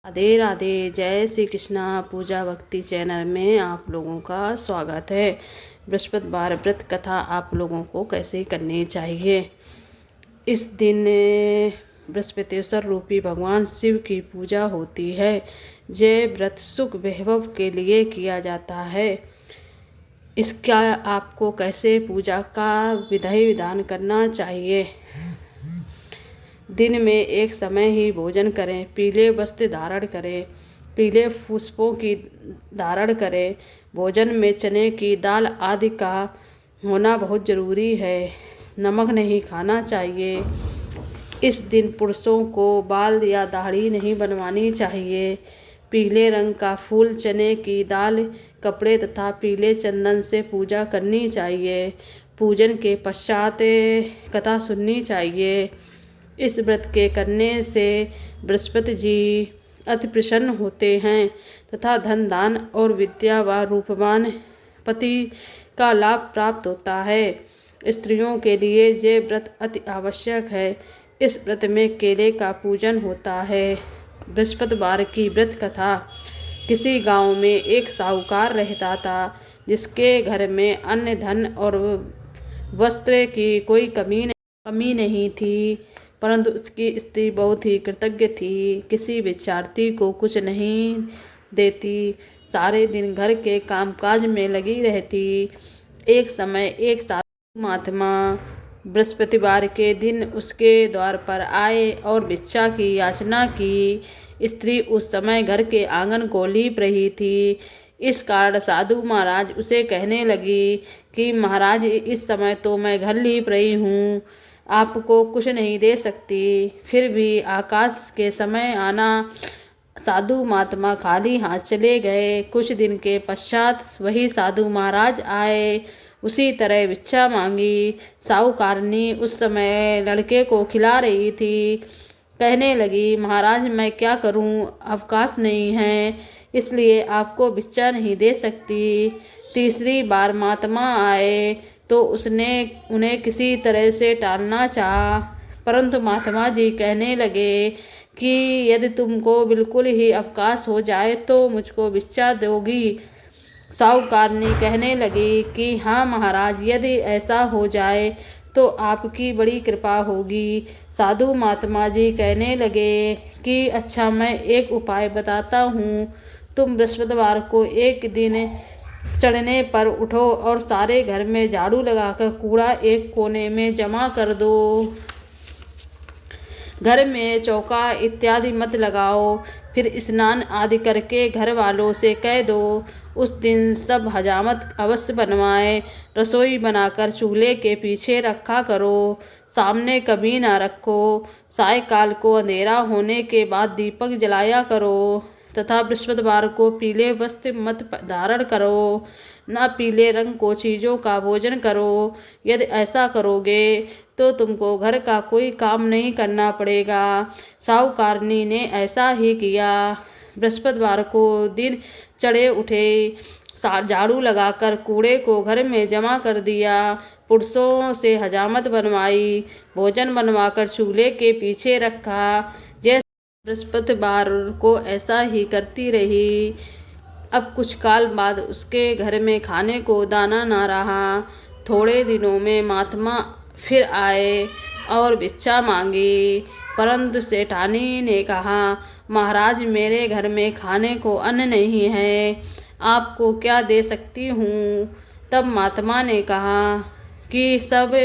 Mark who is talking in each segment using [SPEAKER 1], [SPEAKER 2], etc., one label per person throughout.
[SPEAKER 1] राधे राधे। जय श्री कृष्णा। पूजा भक्ति चैनल में आप लोगों का स्वागत है। बृहस्पतिवार व्रत कथा आप लोगों को कैसे करनी चाहिए। इस दिन बृहस्पतिश्वर रूपी भगवान शिव की पूजा होती है। यह व्रत सुख वैभव के लिए किया जाता है। इसका आपको कैसे पूजा का विधि विधान करना चाहिए। दिन में एक समय ही भोजन करें। पीले वस्त्र धारण करें। पीले पुष्पों की धारण करें। भोजन में चने की दाल आदि का होना बहुत ज़रूरी है। नमक नहीं खाना चाहिए। इस दिन पुरुषों को बाल या दाढ़ी नहीं बनवानी चाहिए। पीले रंग का फूल, चने की दाल, कपड़े तथा पीले चंदन से पूजा करनी चाहिए। पूजन के पश्चात कथा सुननी चाहिए। इस व्रत के करने से बृहस्पति जी अति प्रसन्न होते हैं तथा धन दान और विद्या व रूपवान पति का लाभ प्राप्त होता है। स्त्रियों के लिए ये व्रत अति आवश्यक है। इस व्रत में केले का पूजन होता है। बृहस्पतिवार की व्रत कथा। किसी गांव में एक साहूकार रहता था, जिसके घर में अन्न, धन और वस्त्र की कोई कमी नहीं थी, परंतु उसकी स्त्री बहुत ही कृतज्ञ थी। किसी विद्यार्थी को कुछ नहीं देती, सारे दिन घर के कामकाज में लगी रहती। एक समय एक साधु महात्मा बृहस्पतिवार के दिन उसके द्वार पर आए और भिक्षा की याचना की। स्त्री उस समय घर के आंगन को लीप रही थी। इस कारण साधु महाराज उसे कहने लगी कि महाराज, इस समय तो मैं घर लीप रही हूँ, आपको कुछ नहीं दे सकती, फिर भी आकाश के समय आना। साधु महात्मा खाली हाथ चले गए। कुछ दिन के पश्चात वही साधु महाराज आए। उसी तरह भिक्षा मांगी। साहूकारनी उस समय लड़के को खिला रही थी। कहने लगी, महाराज मैं क्या करूं, अवकाश नहीं है, इसलिए आपको भिक्षा नहीं दे सकती। तीसरी बार महात्मा आए तो उसने उन्हें किसी तरह से टालना चाहा, परंतु महात्मा जी कहने लगे कि यदि तुमको बिल्कुल ही अवकाश हो जाए तो मुझको भिक्षा दोगी। साहूकारनी कहने लगी कि हाँ महाराज, यदि ऐसा हो जाए तो आपकी बड़ी कृपा होगी। साधु महात्मा जी कहने लगे कि अच्छा, मैं एक उपाय बताता हूँ। तुम बृहस्पतिवार को एक दिन चढ़ने पर उठो और सारे घर में झाड़ू लगाकर कूड़ा एक कोने में जमा कर दो। घर में चौका इत्यादि मत लगाओ। फिर स्नान आदि करके घर वालों से कह दो उस दिन सब हजामत अवश्य बनवाएं। रसोई बनाकर चूल्हे के पीछे रखा करो, सामने कभी ना रखो। सायंकाल को अंधेरा होने के बाद दीपक जलाया करो तथा बृहस्पतिवार को पीले वस्त्र मत धारण करो, ना पीले रंग को चीज़ों का भोजन करो। यदि ऐसा करोगे तो तुमको घर का कोई काम नहीं करना पड़ेगा। साहूकारनी ने ऐसा ही किया। बृहस्पतिवार को दिन चढ़े उठे, झाड़ू लगाकर कूड़े को घर में जमा कर दिया। पुरुषों से हजामत बनवाई, भोजन बनवाकर चूल्हे के पीछे रखा। बृहस्पतिवार को ऐसा ही करती रही। अब कुछ काल बाद उसके घर में खाने को दाना ना रहा। थोड़े दिनों में महात्मा फिर आए और भिक्षा मांगी, परंतु सेठानी ने कहा, महाराज मेरे घर में खाने को अन्न नहीं है, आपको क्या दे सकती हूँ। तब महात्मा ने कहा कि सब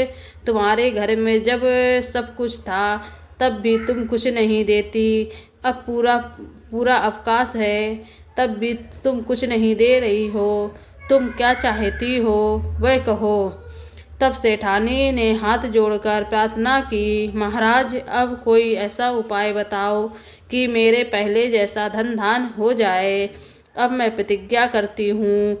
[SPEAKER 1] तुम्हारे घर में जब सब कुछ था तब भी तुम कुछ नहीं देती, अब पूरा अवकाश है तब भी तुम कुछ नहीं दे रही हो। तुम क्या चाहती हो वह कहो। तब सेठानी ने हाथ जोड़कर प्रार्थना की, महाराज अब कोई ऐसा उपाय बताओ कि मेरे पहले जैसा धन धान हो जाए। अब मैं प्रतिज्ञा करती हूँ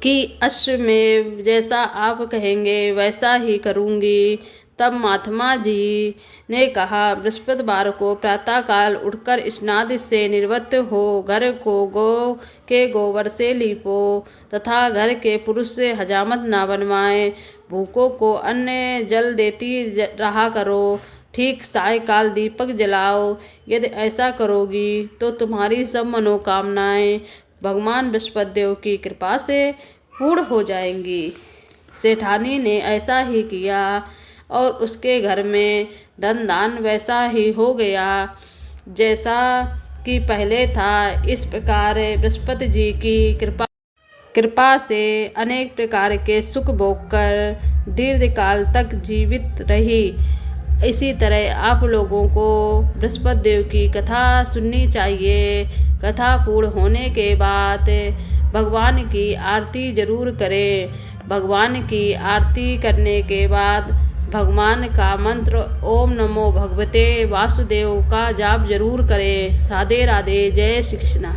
[SPEAKER 1] कि अश्वमेव जैसा आप कहेंगे वैसा ही करूँगी। तब महात्मा जी ने कहा, बृहस्पतिवार को प्रातःकाल उठकर स्नान से निवृत्त हो घर को गौ के गोबर से लीपो तथा घर के पुरुष से हजामत ना बनवाएं। भूखों को अन्न जल देती रहा करो। ठीक सायंकाल दीपक जलाओ। यदि ऐसा करोगी तो तुम्हारी सब मनोकामनाएं भगवान बृहस्पति देव की कृपा से पूर्ण हो जाएंगी। सेठानी ने ऐसा ही किया और उसके घर में धन दान वैसा ही हो गया जैसा कि पहले था। इस प्रकार बृहस्पति जी की कृपा से अनेक प्रकार के सुख भोग कर दीर्घकाल तक जीवित रही। इसी तरह आप लोगों को बृहस्पति देव की कथा सुननी चाहिए। कथा पूर्ण होने के बाद भगवान की आरती जरूर करें। भगवान की आरती करने के बाद भगवान का मंत्र ओम नमो भगवते वासुदेव का जाप जरूर करें। राधे राधे, जय श्री कृष्ण।